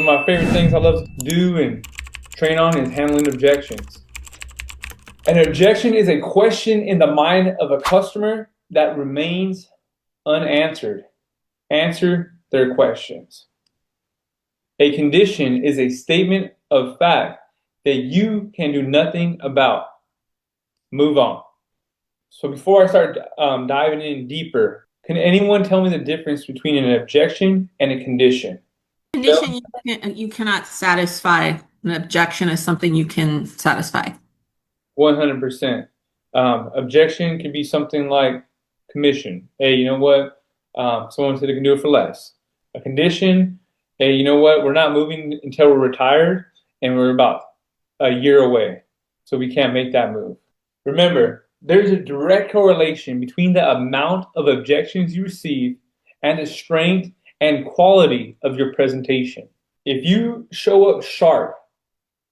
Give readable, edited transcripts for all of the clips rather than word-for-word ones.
One of my favorite things I love to do and train on is handling objections. An objection is a question in the mind of a customer that remains unanswered. Answer their questions. A condition is a statement of fact that you can do nothing about. Move on. So before I start diving in deeper, can anyone tell me the difference between an objection and a condition? Condition you cannot satisfy. An objection is something you can satisfy. 100%. Objection can be something like commission. Hey, you know what? Someone said they can do it for less. A condition, hey, you know what? We're not moving until we're retired, and we're about a year away, so we can't make that move. Remember, there's a direct correlation between the amount of objections you receive and the strength and quality of your presentation. If you show up sharp,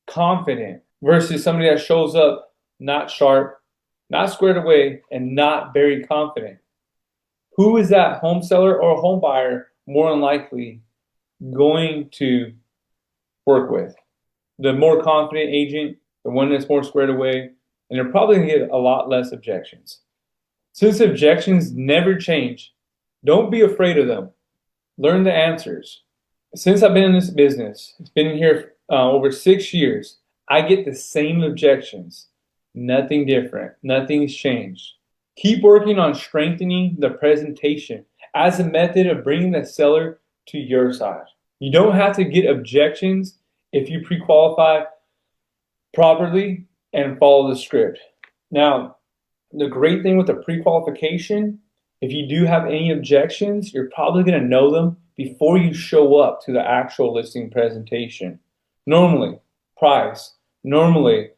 confident, versus somebody that shows up not sharp, not squared away, and not very confident, who is that home seller or home buyer more than likely going to work with? The more confident agent, the one that's more squared away, and they're probably going to get a lot less objections. Since objections never change, don't be afraid of them. Learn the answers. Since I've been in this business, it's been here over 6 years, I get the same objections. Nothing different. Nothing's changed. Keep working on strengthening the presentation as a method of bringing the seller to your side. You don't have to get objections if you pre-qualify properly and follow the script. Now, the great thing with the pre-qualification, if you do have any objections, you're probably going to know them before you show up to the actual listing presentation. Normally, price, normally,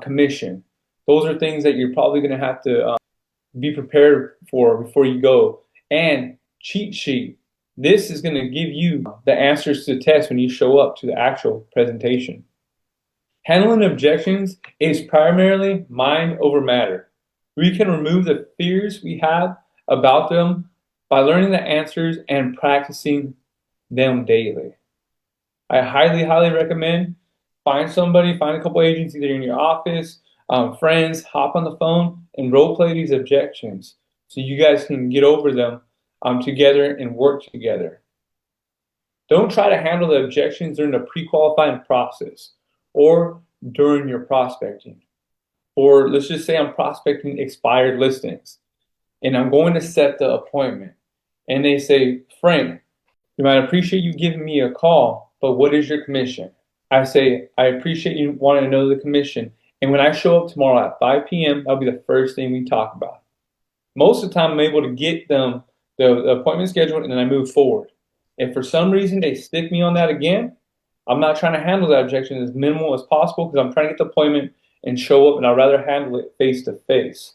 commission. Those are things that you're probably going to have to be prepared for before you go. And cheat sheet. This is going to give you the answers to the test when you show up to the actual presentation. Handling objections is primarily mind over matter. We can remove the fears we have about them by learning the answers and practicing them daily. I highly recommend find a couple agents either in your office, friends, hop on the phone and role play these objections so you guys can get over them together and work together. Don't try to handle the objections during the pre-qualifying process or during your prospecting. Or let's just say I'm prospecting expired listings and I'm going to set the appointment. And they say, Frank, you might appreciate you giving me a call, but what is your commission? I say, I appreciate you wanting to know the commission. And when I show up tomorrow at 5 p.m., that'll be the first thing we talk about. Most of the time, I'm able to get them the appointment scheduled and then I move forward. If for some reason they stick me on that again, I'm not trying to handle that objection as minimal as possible because I'm trying to get the appointment and show up, and I'd rather handle it face to face.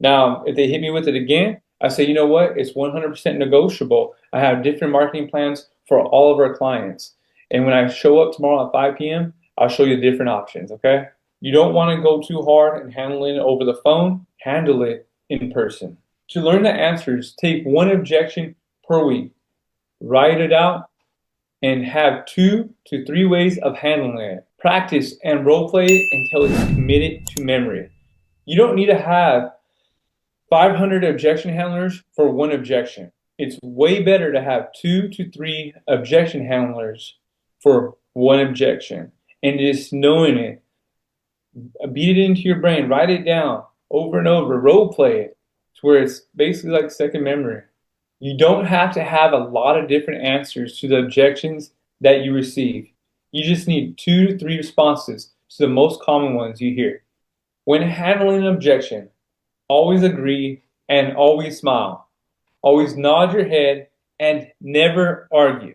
Now, if they hit me with it again, I say, you know what? It's 100% negotiable. I have different marketing plans for all of our clients. And when I show up tomorrow at 5 p.m., I'll show you different options, okay? You don't want to go too hard and handle it over the phone. Handle it in person. To learn the answers, take one objection per week. Write it out and have 2 to 3 ways of handling it. Practice and role play it until it's committed to memory. You don't need to have 500 objection handlers for one objection. It's way better to have 2 to 3 objection handlers for one objection. And just knowing it, beat it into your brain, write it down over and over, role play it to where it's basically like second memory. You don't have to have a lot of different answers to the objections that you receive. You just need 2 to 3 responses to the most common ones you hear. When handling an objection, always agree and always smile. Always nod your head and never argue.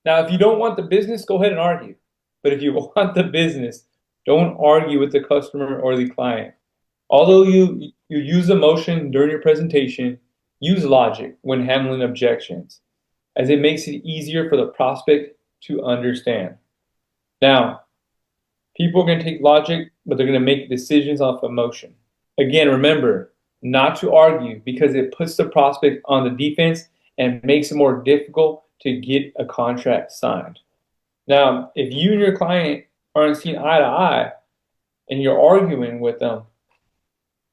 Now, if you don't want the business, go ahead and argue. But if you want the business, don't argue with the customer or the client. Although you use emotion during your presentation, use logic when handling objections, as it makes it easier for the prospect to understand. Now, people are going to take logic, but they're going to make decisions off emotion. Again, remember not to argue because it puts the prospect on the defense and makes it more difficult to get a contract signed. Now, if you and your client aren't seeing eye to eye and you're arguing with them,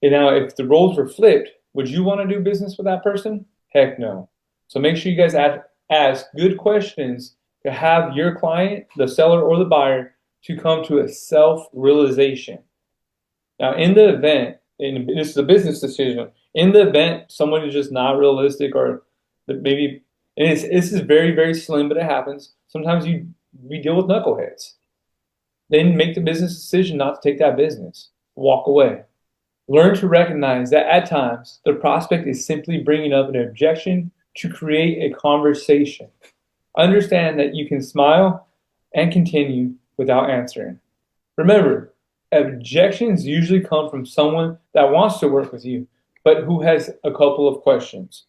and now if the roles were flipped, would you want to do business with that person? Heck no. So make sure you guys ask good questions to have your client, the seller or the buyer, to come to a self-realization. Now, in the event, and this is a business decision, in the event someone is just not realistic or maybe, and this is very, very slim, but it happens. Sometimes we deal with knuckleheads. Then make the business decision not to take that business. Walk away. Learn to recognize that at times the prospect is simply bringing up an objection to create a conversation. Understand that you can smile and continue without answering. Remember, objections usually come from someone that wants to work with you, but who has a couple of questions.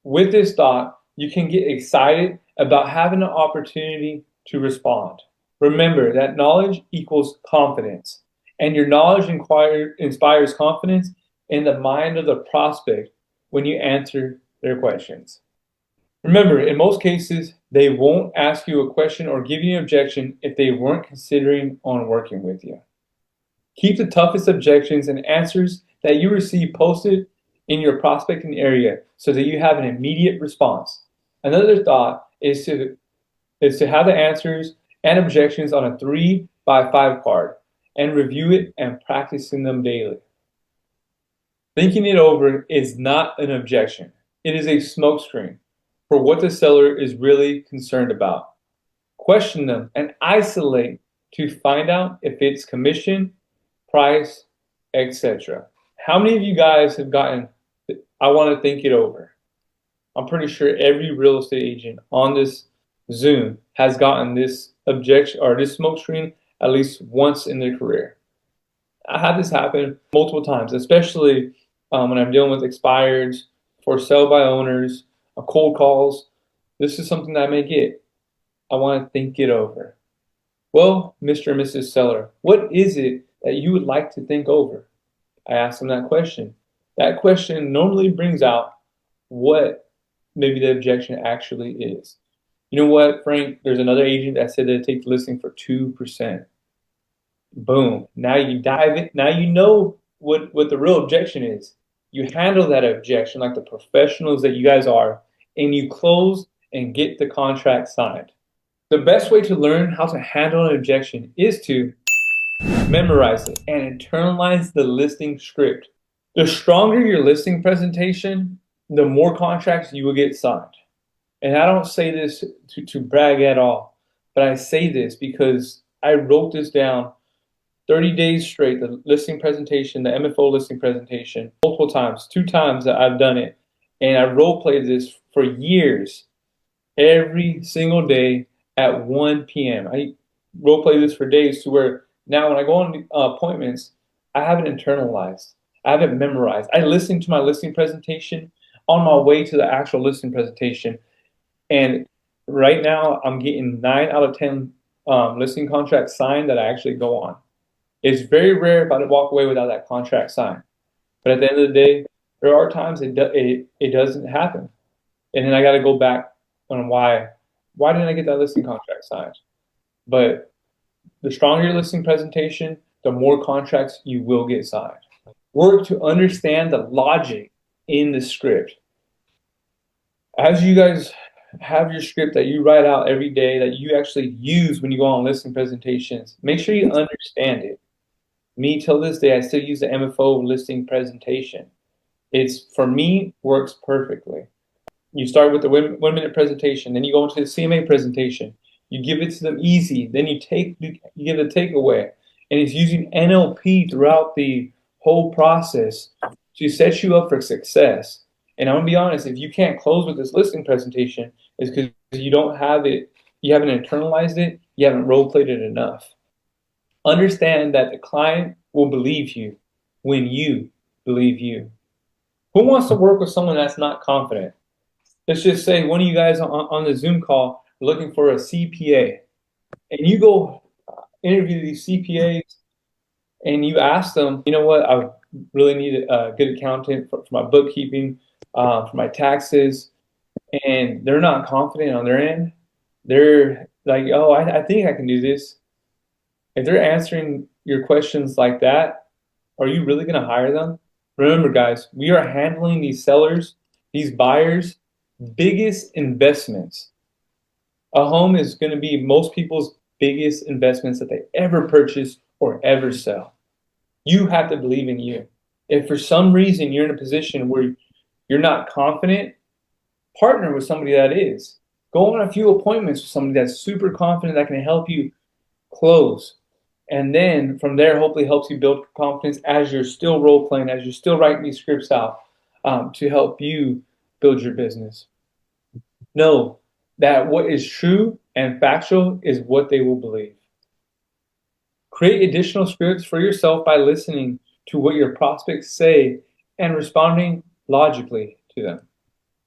With this thought, you can get excited about having an opportunity to respond. Remember that knowledge equals confidence, and your knowledge inspires confidence in the mind of the prospect when you answer their questions. Remember, in most cases, they won't ask you a question or give you an objection if they weren't considering on working with you. Keep the toughest objections and answers that you receive posted in your prospecting area so that you have an immediate response. Another thought is to have the answers and objections on a 3x5 card and review it and practicing them daily. Thinking it over is not an objection. It is a smokescreen for what the seller is really concerned about. Question them and isolate to find out if it's commission, price, etc. How many of you guys have gotten, I want to think it over? I'm pretty sure every real estate agent on this Zoom has gotten this objection or this smokescreen at least once in their career. I had this happen multiple times, especially when I'm dealing with expireds, for sale by owners, cold calls. This is something that I may get. I want to think it over. Well, Mr. and Mrs. Seller, what is it that you would like to think over? I ask them that question. That question normally brings out what maybe the objection actually is. You know what, Frank? There's another agent that said they'd take the listing for 2%. Boom. Now you dive in. Now you know what the real objection is. You handle that objection like the professionals that you guys are, and you close and get the contract signed. The best way to learn how to handle an objection is to memorize it and internalize the listing script. The stronger your listing presentation, the more contracts you will get signed. And I don't say this to brag at all, but I say this because I wrote this down 30 days straight, the listing presentation, the MFO listing presentation, multiple times, 2 times that I've done it. And I role played this for years, every single day at 1 p.m. I role play this for days to where now when I go on appointments, I have it internalized. I have it memorized. I listen to my listing presentation on my way to the actual listing presentation. And right now I'm getting 9 out of 10 listing contracts signed that I actually go on. It's very rare if I walk away without that contract signed. But at the end of the day, there are times it doesn't happen. And then I got to go back on why didn't I get that listing contract signed? But the stronger your listing presentation, the more contracts you will get signed. Work to understand the logic in the script. As you guys have your script that you write out every day that you actually use when you go on listing presentations, make sure you understand it. Me, till this day, I still use the MFO listing presentation. For me, works perfectly. You start with the 1-minute presentation, then you go into the CMA presentation. You give it to them easy, then you give the takeaway. And it's using NLP throughout the whole process to set you up for success. And I'm gonna be honest, if you can't close with this listing presentation, it's because you don't have it, you haven't internalized it, you haven't role played it enough. Understand that the client will believe you when you believe you. Who wants to work with someone that's not confident? Let's just say one of you guys on the Zoom call are looking for a CPA, and you go interview these CPAs and you ask them, you know what, I really need a good accountant for my bookkeeping, for my taxes, and they're not confident on their end. They're like, oh, I think I can do this. If they're answering your questions like that, are you really going to hire them? Remember, guys, we are handling these sellers, these buyers' biggest investments. A home is going to be most people's biggest investments that they ever purchase or ever sell. You have to believe in you. If for some reason you're in a position where you're not confident, partner with somebody that is. Go on a few appointments with somebody that's super confident that can help you close. And then from there, hopefully helps you build confidence as you're still role playing, as you're still writing these scripts out to help you build your business. Know that what is true and factual is what they will believe. Create additional scripts for yourself by listening to what your prospects say and responding logically to them.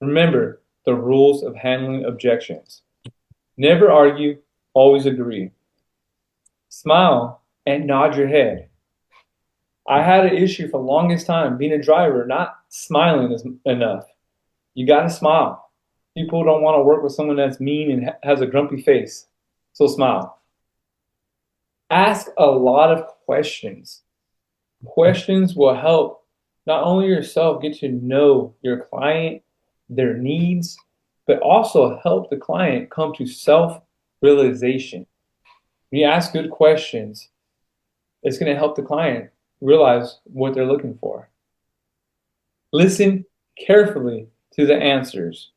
Remember the rules of handling objections. Never argue, always agree. Smile and nod your head. I had an issue for the longest time being a driver, not smiling enough. You got to smile. People don't want to work with someone that's mean and has a grumpy face. So smile. Ask a lot of questions. Questions will help not only yourself get to know your client, their needs, but also help the client come to self-realization. When you ask good questions, it's going to help the client realize what they're looking for. Listen carefully to the answers.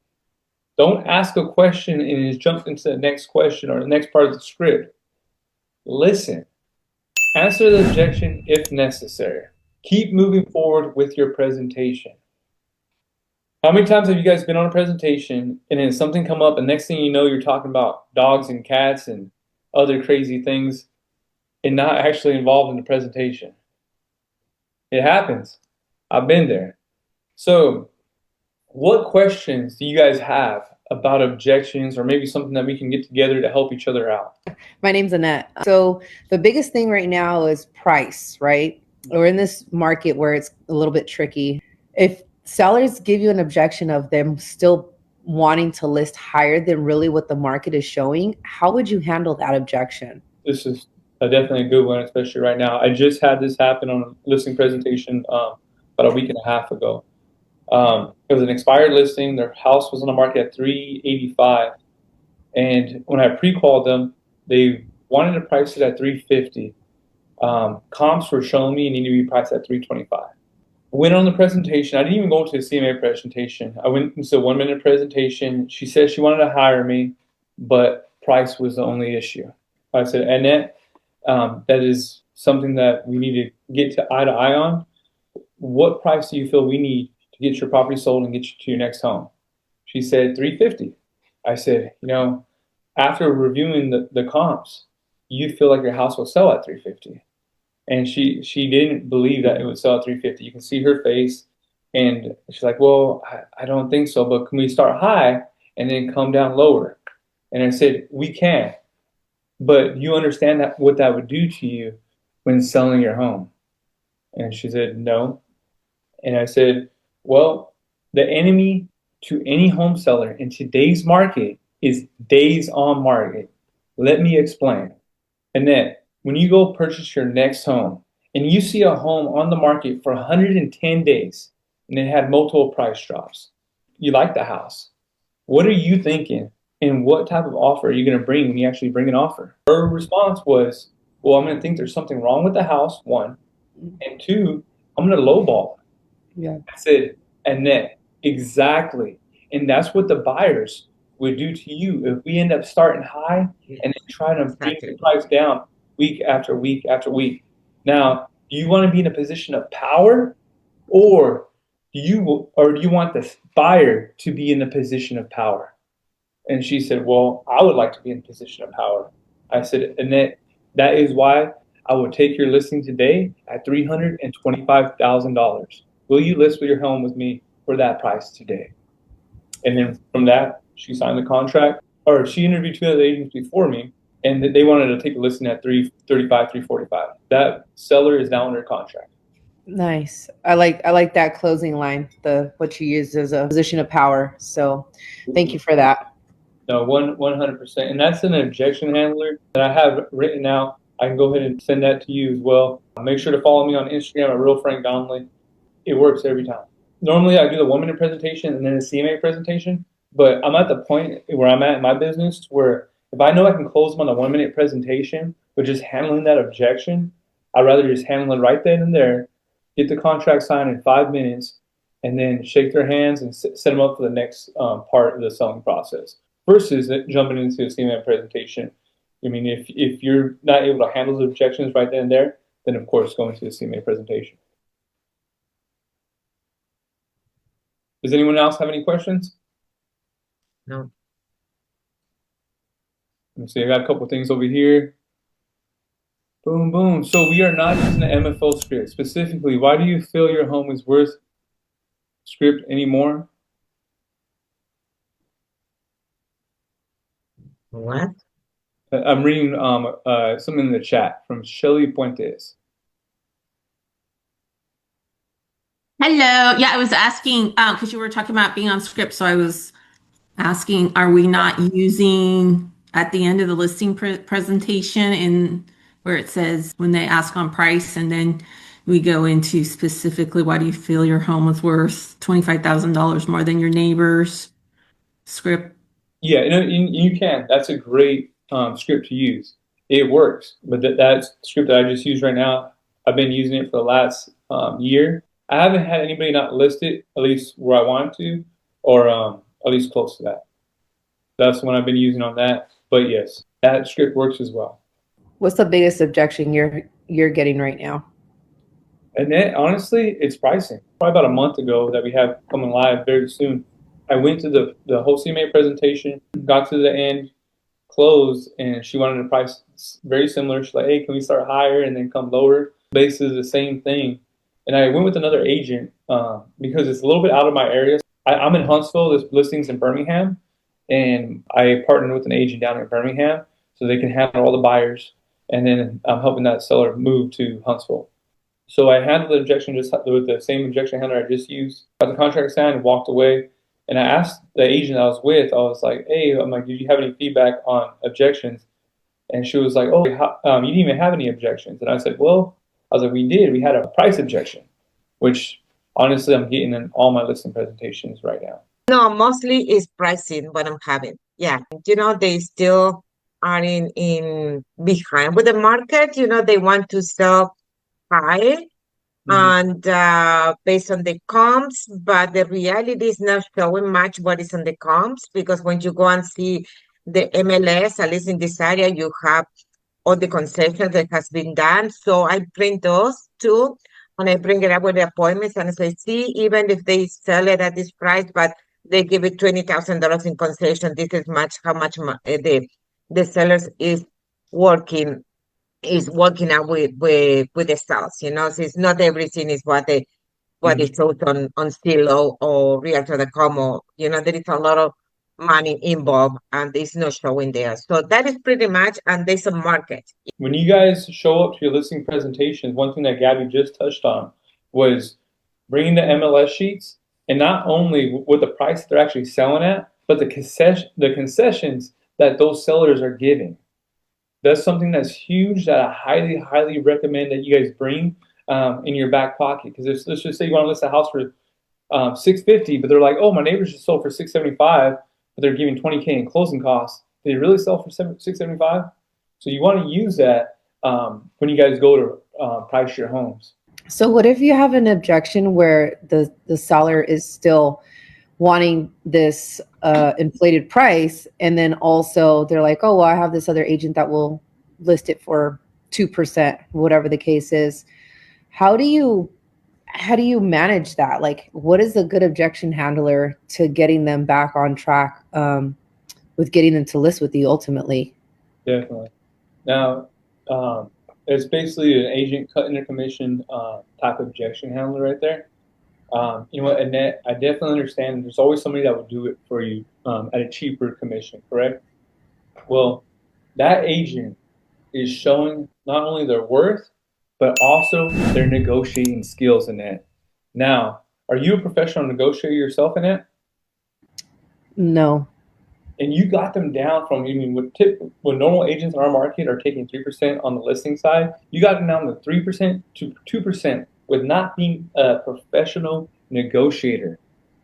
Don't ask a question and just jump into the next question or the next part of the script. Listen. Answer the objection if necessary. Keep moving forward with your presentation. How many times have you guys been on a presentation and then something come up and next thing you know you're talking about dogs and cats and other crazy things and not actually involved in the presentation? It happens. I've been there. So what questions do you guys have about objections or maybe something that we can get together to help each other out? My name's Annette. So the biggest thing right now is price, right? We're in this market where it's a little bit tricky. If sellers give you an objection of them still wanting to list higher than really what the market is showing, how would you handle that objection? This is definitely a good one, especially right now. I just had this happen on a listing presentation about a week and a half ago. It was an expired listing. Their house was on the market at $385, and when I pre-called them, they wanted to price it at $350. Comps were showing me it needed to be priced at $325. Went on the presentation. I didn't even go into the CMA presentation. I went into a 1-minute presentation. She said she wanted to hire me, but price was the only issue. I said, Annette, that is something that we need to get to eye on. What price do you feel we need to get your property sold and get you to your next home? She said $350. I said, after reviewing the comps, you feel like your house will sell at $350. And she didn't believe that it would sell at $350. You can see her face, and she's like, well, I don't think so, but can we start high and then come down lower? And I said, we can, but you understand that what that would do to you when selling your home? And she said, no. And I said, well, the enemy to any home seller in today's market is days on market. Let me explain. Annette, when you go purchase your next home and you see a home on the market for 110 days and it had multiple price drops, you like the house. What are you thinking? And what type of offer are you going to bring when you actually bring an offer? Her response was, well, I'm going to think there's something wrong with the house, one, and two, I'm going to lowball. Yeah. I said, Annette, exactly. And that's what the buyers would do to you if we end up starting high and then trying to bring the price down week after week after week. Now, do you want to be in a position of power, or do you want the buyer to be in a position of power? And she said, well, I would like to be in a position of power. I said, Annette, that is why I would take your listing today at $325,000. Will you list with your home with me for that price today? And then from that, she signed the contract, or she interviewed 2 other agents before me, and they wanted to take a listing at $335,000, $345,000. That seller is now under contract. Nice. I like that closing line, what you used as a position of power. So thank you for that. No, 100%. And that's an objection handler that I have written out. I can go ahead and send that to you as well. Make sure to follow me on Instagram at Real Frank Donley. It works every time. Normally, I do the 1 minute presentation and then a CMA presentation, but I'm at the point where I'm at in my business where if I know I can close them on the 1 minute presentation, but just handling that objection, I'd rather just handle it right then and there, get the contract signed in 5 minutes, and then shake their hands and set them up for the next part of the selling process versus jumping into a CMA presentation. I mean, if you're not able to handle the objections right then and there, then of course go into the CMA presentation. Does anyone else have any questions? No. Let me see, I got a couple things over here. Boom, boom. So we are not using the MFO script. Specifically, why do you feel your home is worth script anymore? What? I'm reading something in the chat from Shelly Puentes. Hello. Yeah, I was asking because you were talking about being on script, so I was asking, are we not using at the end of the listing presentation in where it says when they ask on price, and then we go into specifically why do you feel your home is worth $25,000 more than your neighbor's script? Yeah, you can. That's a great script to use. It works, but that script that I just used right now, I've been using it for the last year. I haven't had anybody not list it, at least where I wanted to, or at least close to that. That's the one I've been using on that. But yes, that script works as well. What's the biggest objection you're getting right now? And then honestly, it's pricing. Probably about a month ago that we have coming live very soon. I went to the whole CMA presentation, got to the end, closed, and she wanted a price very similar. She's like, hey, can we start higher and then come lower? Basically the same thing. And I went with another agent because it's a little bit out of my area. I'm in Huntsville, this listing's in Birmingham, and I partnered with an agent down in Birmingham so they can handle all the buyers. And then I'm helping that seller move to Huntsville. So I handled the objection just with the same objection handler I just used. Got the contract signed and walked away. And I asked the agent I was with, I was like, hey, I'm like, did you have any feedback on objections? And she was like, oh, you didn't even have any objections. And I said, well, I was like, we did. We had a price objection, which honestly I'm getting in all my listing presentations right now. No, mostly is pricing what I'm having. Yeah, they still are in behind with the market. They want to sell high and based on the comps, but the reality is not showing much what is on the comps, because when you go and see the MLS, at least in this area, you have all the concessions that has been done. So I bring those too, and I bring it up with the appointments and I say, see, even if they sell it at this price, but they give it $20,000 in concession, this is how much the sellers is working out with the sales, So it's not everything is what they showed on Zillow or Realtor.com, or there is a lot of money involved and it's not showing there. So that is pretty much, and there's a market. When you guys show up to your listing presentations, one thing that Gabby just touched on was bringing the MLS sheets, and not only what the price they're actually selling at, but the concessions that those sellers are giving. That's something that's huge that I highly, highly recommend that you guys bring in your back pocket. Because let's just say you want to list a house for $650, but they're like, oh, my neighbors just sold for $675, but they're giving $20K in closing costs. Did they really sell for $675? So you want to use that when you guys go to price your homes. So what if you have an objection where the seller is still wanting this inflated price, and then also they're like, oh, well, I have this other agent that will list it for 2%, whatever the case is. How do you manage that? Like, what is a good objection handler to getting them back on track with getting them to list with you ultimately? Definitely. Now, it's basically an agent cutting their commission type of objection handler right there. You know what, Annette, I definitely understand there's always somebody that will do it for you at a cheaper commission, correct? Well, that agent is showing not only their worth, but also their negotiating skills, Annette. Now, are you a professional negotiator yourself, Annette? No. and you got them down from, I mean, when normal agents in our market are taking 3% on the listing side, you got them down to 3% to 2% with not being a professional negotiator.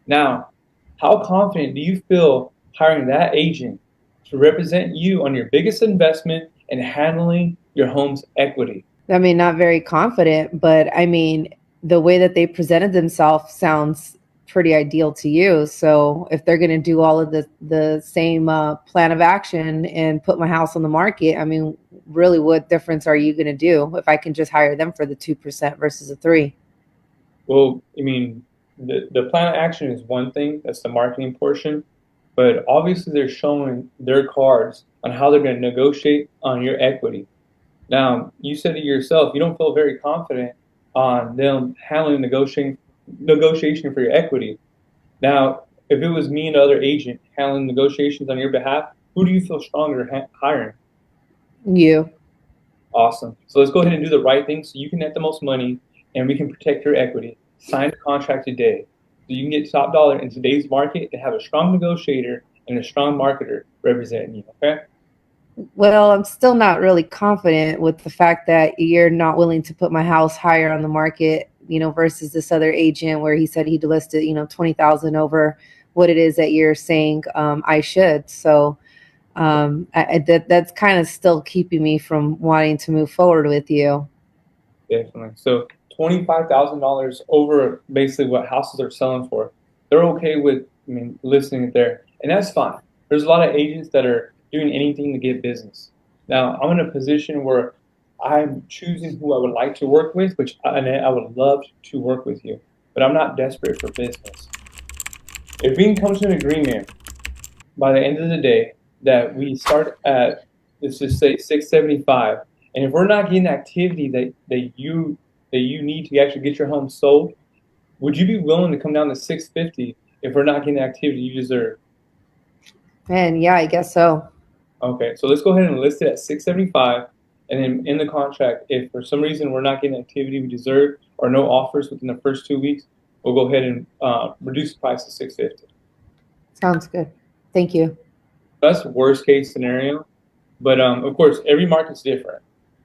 Now, how confident do you feel hiring that agent to represent you on your biggest investment and handling your home's equity? I mean, not very confident, but I mean, the way that they presented themselves sounds pretty ideal to you. So if they're going to do all of the same plan of action and put my house on the market, I mean, really, what difference are you going to do if I can just hire them for the 2% versus a 3%? Well, I mean, the plan of action is one thing, that's the marketing portion, but obviously they're showing their cards on how they're going to negotiate on your equity. Now, you said it yourself, you don't feel very confident on them handling negotiation for your equity. Now, if it was me and another agent handling negotiations on your behalf, who do you feel stronger hiring? You. Awesome. So let's go ahead and do the right thing so you can net the most money and we can protect your equity. Sign a contract today so you can get top dollar in today's market and have a strong negotiator and a strong marketer representing you, okay? Well, I'm still not really confident with the fact that you're not willing to put my house higher on the market, versus this other agent where he said he'd listed, 20,000 over what it is that you're saying I should. So that's kind of still keeping me from wanting to move forward with you. Definitely. So $25,000 over basically what houses are selling for. They're okay with, listing it there, and that's fine. There's a lot of agents that are doing anything to get business. Now, I'm in a position where I'm choosing who I would like to work with, I would love to work with you, but I'm not desperate for business. If we can come to an agreement by the end of the day that we start at, let's just say 675, and if we're not getting the activity that you need to actually get your home sold, would you be willing to come down to 650 if we're not getting the activity you deserve? And yeah, I guess so. Okay, so let's go ahead and list it at 675, and then in the contract, if for some reason we're not getting the activity we deserve or no offers within the first 2 weeks, we'll go ahead and reduce the price to 650. Sounds good. Thank you. That's worst case scenario, but of course every market's different.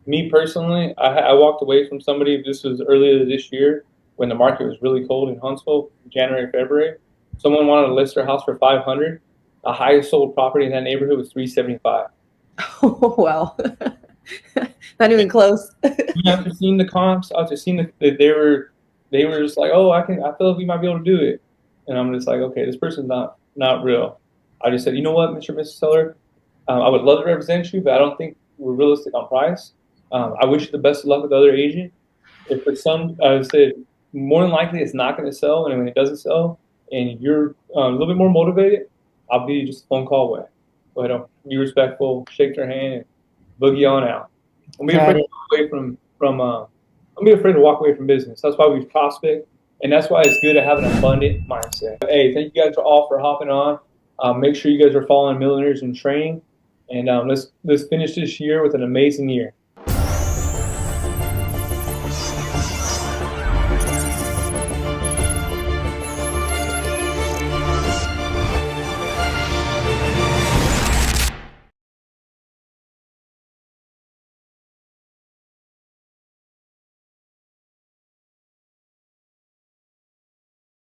Me personally, I walked away from somebody. This was earlier this year when the market was really cold in Huntsville, January, February. Someone wanted to list their house for 500. The highest sold property in that neighborhood was 375. Oh, well, not even close. After seeing the comps, after seeing that they were just like, oh, I feel like we might be able to do it, and I'm just like, okay, this person's not real. I just said, you know what, Mr. and Mrs. Seller, I would love to represent you, but I don't think we're realistic on price. I wish you the best of luck with the other agent. If for some, I said, more than likely it's not going to sell, and when it doesn't sell, and you're a little bit more motivated, I'll be just a phone call away. Go ahead, be respectful, shake their hand, and boogie on out. Don't be afraid to walk away from don't be afraid to walk away from business. That's why we prospect, and that's why it's good to have an abundant mindset. Hey, thank you guys all for hopping on. Make sure you guys are following Millionaires in Training, and let's finish this year with an amazing year.